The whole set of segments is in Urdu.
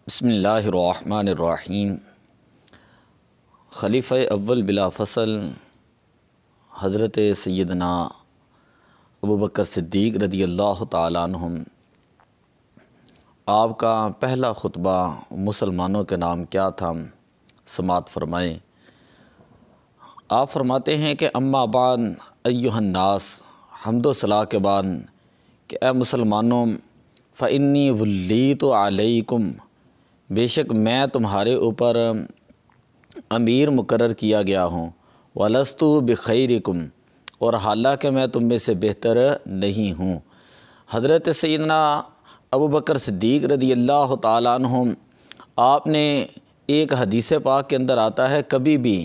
بسم اللہ الرحمن الرحیم۔ خلیفہ اول بلا فصل حضرت سیدنا ابوبکر صدیق رضی اللہ تعالیٰ عنہم، آپ کا پہلا خطبہ مسلمانوں کے نام کیا تھا؟ سماعت فرمائیں۔ آپ فرماتے ہیں کہ اما بعد ایھا الناس، حمد و ثنا کے بعد کہ اے مسلمانوں، فانی ولیت علیکم، بے شک میں تمہارے اوپر امیر مقرر کیا گیا ہوں، ولست بخیرکم، اور حالانکہ میں تم میں سے بہتر نہیں ہوں۔ حضرت سیدنا ابوبکر صدیق رضی اللہ تعالیٰ عنہ، آپ نے ایک حدیث پاک کے اندر آتا ہے کبھی بھی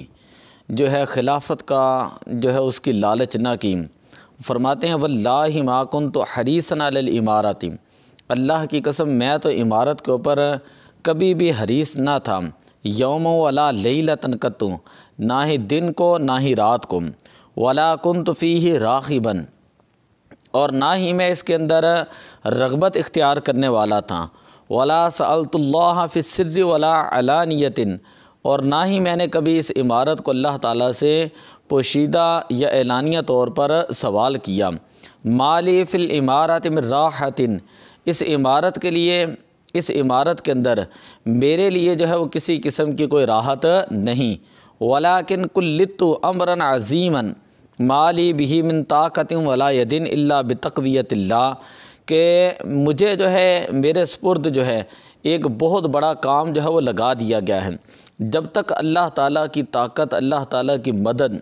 جو ہے خلافت کا جو ہے اس کی لالچ نہ کی۔ فرماتے ہیں واللہ ما کنت حریصا علی الامارۃ، اللہ کی قسم میں تو امارت کے اوپر کبھی بھی حریص نہ تھا، یوم ولا لیلۃ قط، نہ ہی دن کو نہ ہی رات کو، ولا کنت فیہ راغبا، اور نہ ہی میں اس کے اندر رغبت اختیار کرنے والا تھا، ولا سألت اللہ فی السر ولا علانیۃ، اور نہ ہی میں نے کبھی اس عمارت کو اللہ تعالیٰ سے پوشیدہ یا اعلانیہ طور پر سوال کیا۔ مالی فی الامارۃ من راحۃ، اس عمارت کے لیے، اس عمارت کے اندر میرے لیے جو ہے وہ کسی قسم کی کوئی راحت نہیں، ولیکن کلت امرا عظیما مالی بہ من طاقت ولا ید الا بتقویۃ اللہ، کہ مجھے جو ہے میرے سپرد جو ہے ایک بہت بڑا کام جو ہے وہ لگا دیا گیا ہے، جب تک اللہ تعالیٰ کی طاقت، اللہ تعالیٰ کی مدد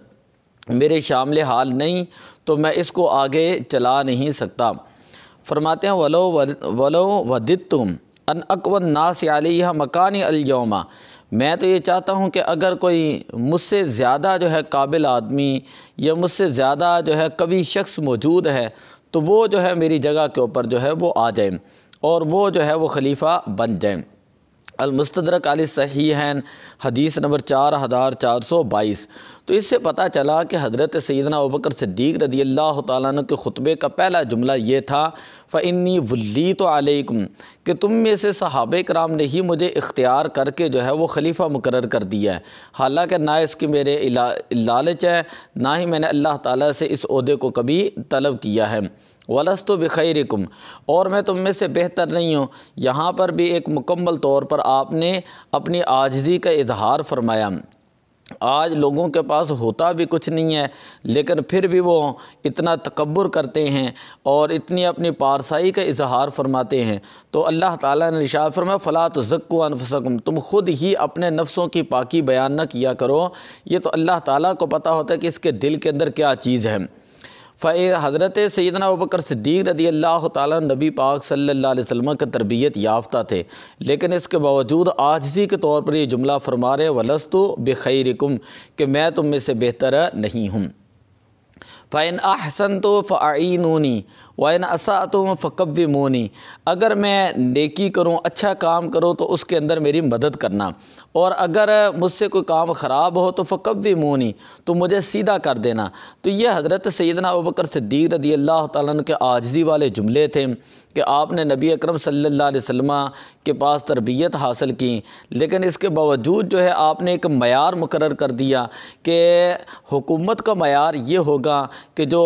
میرے شامل حال نہیں تو میں اس کو آگے چلا نہیں سکتا۔ فرماتے ہیں ولو وددتم ان اقوى الناس علیہ مکانی اليوم، میں تو یہ چاہتا ہوں کہ اگر کوئی مجھ سے زیادہ جو ہے قابل آدمی یا مجھ سے زیادہ جو ہے قوی شخص موجود ہے تو وہ جو ہے میری جگہ کے اوپر جو ہے وہ آ جائیں اور وہ جو ہے وہ خلیفہ بن جائیں۔ المستدرک علی الصحیحین حدیث نمبر 4422۔ تو اس سے پتہ چلا کہ حضرت سیدنا ابوبکر صدیق رضی اللہ تعالیٰ عنہ کے خطبے کا پہلا جملہ یہ تھا فإنی ولیت علیکم، کہ تم میں سے صحابہ کرام نے ہی مجھے اختیار کر کے جو ہے وہ خلیفہ مقرر کر دیا ہے، حالانکہ نہ اس کی میرے لالچ ہے، نہ ہی میں نے اللہ تعالیٰ سے اس عہدے کو کبھی طلب کیا ہے۔ وَلَسْتُ بِخَيْرِكُمْ، اور میں تم میں سے بہتر نہیں ہوں۔ یہاں پر بھی ایک مکمل طور پر آپ نے اپنی عاجزی کا اظہار فرمایا۔ آج لوگوں کے پاس ہوتا بھی کچھ نہیں ہے لیکن پھر بھی وہ اتنا تکبر کرتے ہیں اور اتنی اپنی پارسائی کا اظہار فرماتے ہیں، تو اللہ تعالیٰ نے ارشاد فرمایا فَلَا تُزَكُّوا أَنفُسَكُمْ، تم خود ہی اپنے نفسوں کی پاکی بیان نہ کیا کرو، یہ تو اللہ تعالیٰ کو پتہ ہوتا ہے کہ اس کے دل کے اندر کیا چیز ہے۔ حضرت سیدنا ابوبکر صدیق رضی اللہ تعالیٰ نبی پاک صلی اللہ علیہ وسلم کا تربیت یافتہ تھے، لیکن اس کے باوجود عاجزی کے طور پر یہ جملہ فرما رہے وَلَسْتُ بِخَيْرِكُمْ، کہ میں تم میں سے بہتر نہیں ہوں۔ فَإِنْ أَحْسَنْتُ فَأَعِينُونِي وَإِنْ أَسَأْتُ فَقَوِّمُونِي، اگر میں نیکی کروں، اچھا کام کروں تو اس کے اندر میری مدد کرنا، اور اگر مجھ سے کوئی کام خراب ہو تو فَقَوِّمُونِي، تو مجھے سیدھا کر دینا۔ تو یہ حضرت سیدنا ابوبکر صدیق رضی اللہ تعالیٰ عنہ کے عاجزی والے جملے تھے کہ آپ نے نبی اکرم صلی اللہ علیہ وسلم کے پاس تربیت حاصل کی، لیکن اس کے باوجود جو ہے آپ نے ایک معیار مقرر کر دیا کہ حکومت کا معیار یہ ہوگا کہ جو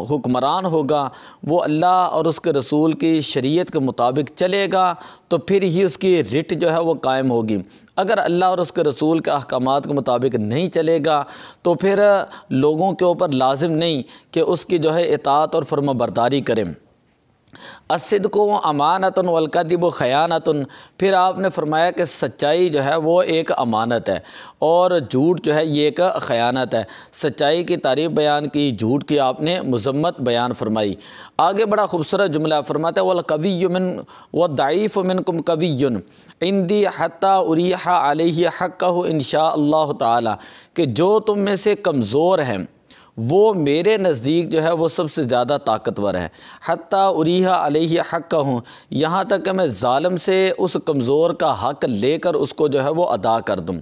حکمران ہوگا وہ اللہ اور اس کے رسول کی شریعت کے مطابق چلے گا تو پھر ہی اس کی رٹ جو ہے وہ قائم ہوگی، اگر اللہ اور اس کے رسول کے احکامات کے مطابق نہیں چلے گا تو پھر لوگوں کے اوپر لازم نہیں کہ اس کی جو ہے اطاعت اور فرما برداری کریں۔ الصدق امانۃ والکذب خیانۃ، پھر آپ نے فرمایا کہ سچائی جو ہے وہ ایک امانت ہے اور جھوٹ جو ہے یہ ایک خیانت ہے۔ سچائی کی تعریف بیان کی، جھوٹ کی آپ نے مذمت بیان فرمائی۔ آگے بڑا خوبصورت جملہ فرماتا ہے والقوی من والضعیف منکم قوی عندی حتی اریح علیہ حقہ ان شاء اللہ تعالی، کہ جو تم میں سے کمزور ہیں وہ میرے نزدیک جو ہے وہ سب سے زیادہ طاقتور ہے، حتیٰ اریح علیہ حق ہوں، یہاں تک کہ میں ظالم سے اس کمزور کا حق لے کر اس کو جو ہے وہ ادا کر دوں۔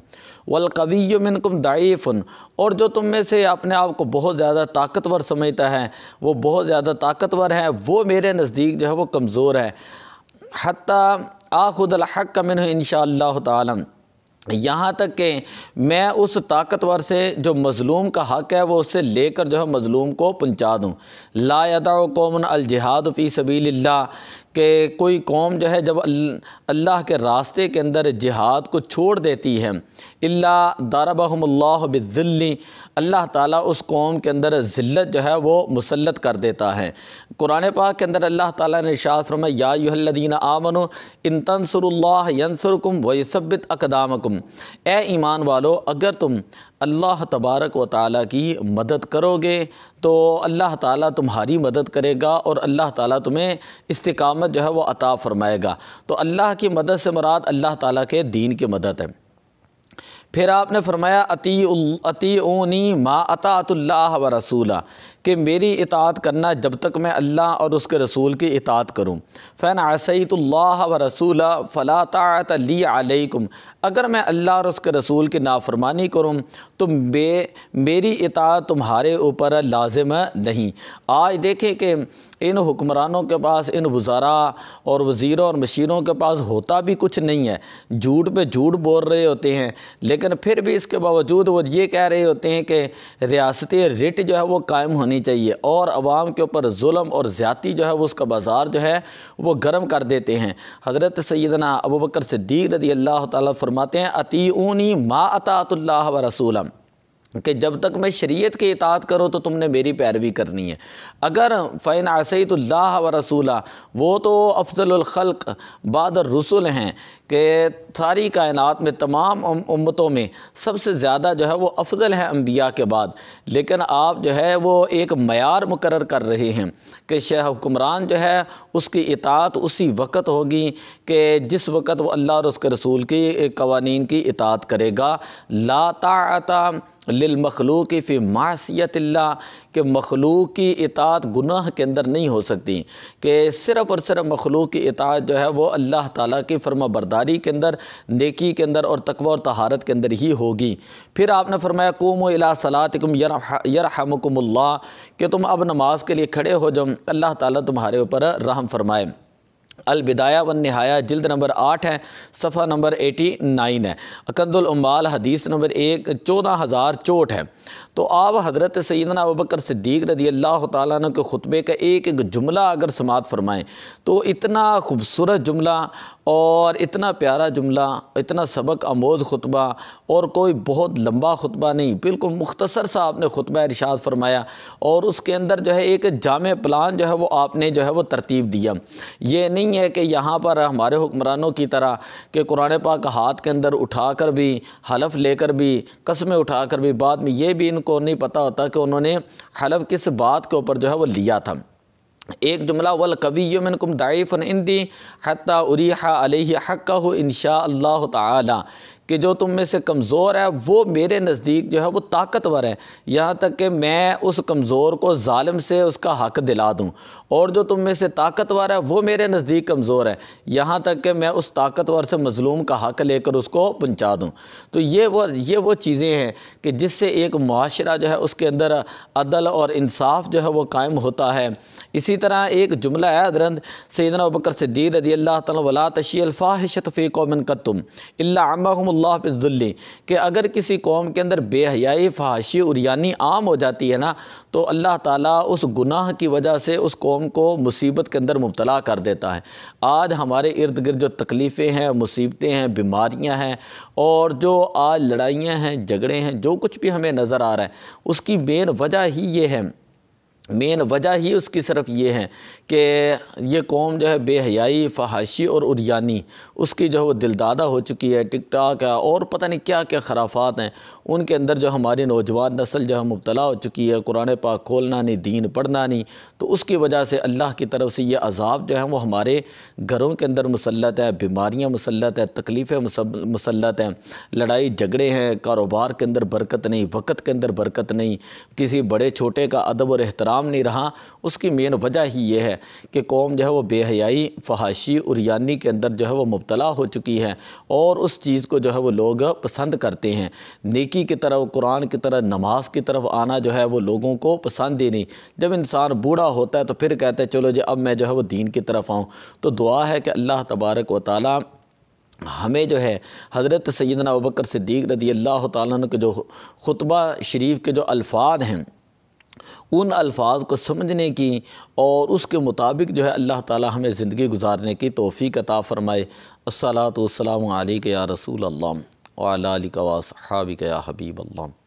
والقوی منکم ضعیف، اور جو تم میں سے اپنے آپ کو بہت زیادہ طاقتور سمجھتا ہے وہ بہت زیادہ طاقتور ہے، وہ میرے نزدیک جو ہے وہ کمزور ہے۔ حتیٰ آخذ الحق منہ انشاءاللہ تعالی، یہاں تک کہ میں اس طاقتور سے جو مظلوم کا حق ہے وہ اس سے لے کر جو ہے مظلوم کو پہنچا دوں۔ لا یدع قوم الجہاد فی سبیل اللہ، کہ کوئی قوم جو ہے جب اللہ کے راستے کے اندر جہاد کو چھوڑ دیتی ہے، الا ضربہم اللہ بالذل، اللہ تعالیٰ اس قوم کے اندر ذلت جو ہے وہ مسلط کر دیتا ہے۔ قرآن پاک کے اندر اللہ تعالیٰ نے ارشاد فرمایا یا ایھا الذین آمنوا ان تنصروا اللہ ینصرکم ویثبت اقدامکم، اے ایمان والو اگر تم اللہ تبارک و تعالیٰ کی مدد کرو گے تو اللہ تعالیٰ تمہاری مدد کرے گا اور اللہ تعالیٰ تمہیں استقامت جو ہے وہ عطا فرمائے گا۔ تو اللہ کی مدد سے مراد اللہ تعالیٰ کے دین کی مدد ہے۔ پھر آپ نے فرمایا اطیعونی ما اطاعت اللہ و رسولہ، کہ میری اطاعت کرنا جب تک میں اللہ اور اس کے رسول کی اطاعت کروں۔ فَإِنْ عَصَيْتُ اللَّهَ وَرَسُولَهُ فَلَا طَاعَةَ لِي عَلَيْكُمْ، اگر میں اللہ اور اس کے رسول کی نافرمانی کروں تو میری اطاعت تمہارے اوپر لازم نہیں۔ آج دیکھیں کہ ان حکمرانوں کے پاس، ان وزراء اور وزیروں اور مشیروں کے پاس ہوتا بھی کچھ نہیں ہے، جھوٹ پہ جھوٹ بول رہے ہوتے ہیں، لیکن پھر بھی اس کے باوجود وہ یہ کہہ رہے ہوتے ہیں کہ ریاستی ریٹ جو ہے وہ قائم ہونی چاہیے، اور عوام کے اوپر ظلم اور زیادتی جو ہے وہ اس کا بازار جو ہے وہ گرم کر دیتے ہیں۔ حضرت سیدنا ابوبکر صدیق رضی اللہ تعالیٰ فرماتے ہیں اطیعونی ما اطاعت اللہ و رسولہ، کہ جب تک میں شریعت کی اطاعت کروں تو تم نے میری پیروی کرنی ہے۔ اگر فَإِنْ عَصَيْتُ اللَّهَ وَرَسُولَهُ، وہ تو افضل الخلق بعد الرسل ہیں، کہ ساری کائنات میں تمام امتوں میں سب سے زیادہ جو ہے وہ افضل ہے انبیاء کے بعد، لیکن آپ جو ہے وہ ایک معیار مقرر کر رہے ہیں کہ حکمران جو ہے اس کی اطاعت اسی وقت ہوگی کہ جس وقت وہ اللہ اور اس کے رسول کی قوانین کی اطاعت کرے گا۔ لا طاعت للمخلوق فی معصیت اللہ، کہ مخلوق کی اطاعت گناہ کے اندر نہیں ہو سکتی، کہ صرف اور صرف مخلوق کی اطاعت جو ہے وہ اللہ تعالیٰ کی فرما برداری کے اندر، نیکی کے اندر اور تقوی اور طہارت کے اندر ہی ہوگی۔ پھر آپ نے فرمایا قوموا الی صلاتکم یرحمکم اللہ، کہ تم اب نماز کے لیے کھڑے ہو جاؤ، اللہ تعالیٰ تمہارے اوپر رحم فرمائے۔ البدایہ والنہایہ جلد نمبر 8 ہے، صفحہ نمبر 89 ہے۔ کنز العمال حدیث نمبر 14064 ہے۔ تو آپ حضرت سیدنا ابوبکر صدیق رضی اللہ تعالیٰ عنہ کے خطبے کا ایک ایک جملہ اگر سماعت فرمائیں تو اتنا خوبصورت جملہ اور اتنا پیارا جملہ، اتنا سبق آموز خطبہ، اور کوئی بہت لمبا خطبہ نہیں، بالکل مختصر سا آپ نے خطبہ ارشاد فرمایا، اور اس کے اندر جو ہے ایک جامع پلان جو ہے وہ آپ نے جو ہے وہ ترتیب دیا۔ یہ نہیں ہے کہ یہاں پر ہمارے حکمرانوں کی طرح کہ قرآن پاک ہاتھ کے اندر اٹھا کر بھی، حلف لے کر بھی، قسمیں اٹھا کر بھی، بعد میں یہ بھی ان کو نہیں پتہ ہوتا کہ انہوں نے حلف کس بات کے اوپر جو ہے وہ لیا تھا۔ ایک جملہ والقوی منکم ضعیف عندی حتی اریح علیہ حقہ انشاء اللہ تعالی، کہ جو تم میں سے کمزور ہے وہ میرے نزدیک جو ہے وہ طاقتور ہے، یہاں تک کہ میں اس کمزور کو ظالم سے اس کا حق دلا دوں، اور جو تم میں سے طاقتور ہے وہ میرے نزدیک کمزور ہے، یہاں تک کہ میں اس طاقتور سے مظلوم کا حق لے کر اس کو پہنچا دوں۔ تو یہ وہ چیزیں ہیں کہ جس سے ایک معاشرہ جو ہے اس کے اندر عدل اور انصاف جو ہے وہ قائم ہوتا ہے۔ اسی طرح ایک جملہ ہے حضرت سیدنا ابوبکر صدیق رضی اللہ تعالیٰ ولا تشیع الفاحشۃ فی قوم قط الا عمهم اللہ بالذل، کہ اگر کسی قوم کے اندر بے حیائی، فحاشی اور یعنی عام ہو جاتی ہے نا، تو اللہ تعالیٰ اس گناہ کی وجہ سے اس قوم کو مصیبت کے اندر مبتلا کر دیتا ہے۔ آج ہمارے ارد گرد جو تکلیفیں ہیں، مصیبتیں ہیں، بیماریاں ہیں، اور جو آج لڑائیاں ہیں، جھگڑے ہیں، جو کچھ بھی ہمیں نظر آ رہا ہے، اس کی مین وجہ ہی یہ ہے، مین وجہ ہی اس کی صرف یہ ہے کہ یہ قوم جو ہے بے حیائی، فحاشی اور عریانی اس کی جو ہے وہ دلدادہ ہو چکی ہے۔ ٹک ٹاک ہے اور پتہ نہیں کیا کیا خرافات ہیں، ان کے اندر جو ہماری نوجوان نسل جو ہے مبتلا ہو چکی ہے، قرآن پاک کھولنا نہیں، دین پڑھنا نہیں، تو اس کی وجہ سے اللہ کی طرف سے یہ عذاب جو ہے وہ ہمارے گھروں کے اندر مسلط ہے، بیماریاں مسلط ہیں، تکلیفیں مسلط ہیں، لڑائی جھگڑے ہیں، کاروبار کے اندر برکت نہیں، وقت کے اندر برکت نہیں، کسی بڑے چھوٹے کا ادب اور احترام کام نہیں رہا، اس کی مین وجہ ہی یہ ہے کہ قوم جو ہے وہ بے حیائی، فحاشی، عریانی کے اندر جو ہے وہ مبتلا ہو چکی ہے، اور اس چیز کو جو ہے وہ لوگ پسند کرتے ہیں۔ نیکی کی طرف، قرآن کی طرف، نماز کی طرف آنا جو ہے وہ لوگوں کو پسند ہی نہیں۔ جب انسان بوڑھا ہوتا ہے تو پھر کہتے ہیں چلو جی اب میں جو ہے وہ دین کی طرف آؤں۔ تو دعا ہے کہ اللہ تبارک و تعالی ہمیں جو ہے حضرت سیدنا ابوبکر صدیق رضی اللہ تعالیٰ عنہ کے جو خطبہ شریف کے جو الفاظ ہیں، ان الفاظ کو سمجھنے کی اور اس کے مطابق جو ہے اللہ تعالیٰ ہمیں زندگی گزارنے کی توفیق عطا فرمائے۔ الصلاۃ والسلام علیک یا رسول اللہ وعلی آلک واصحابک یا حبیب اللہ۔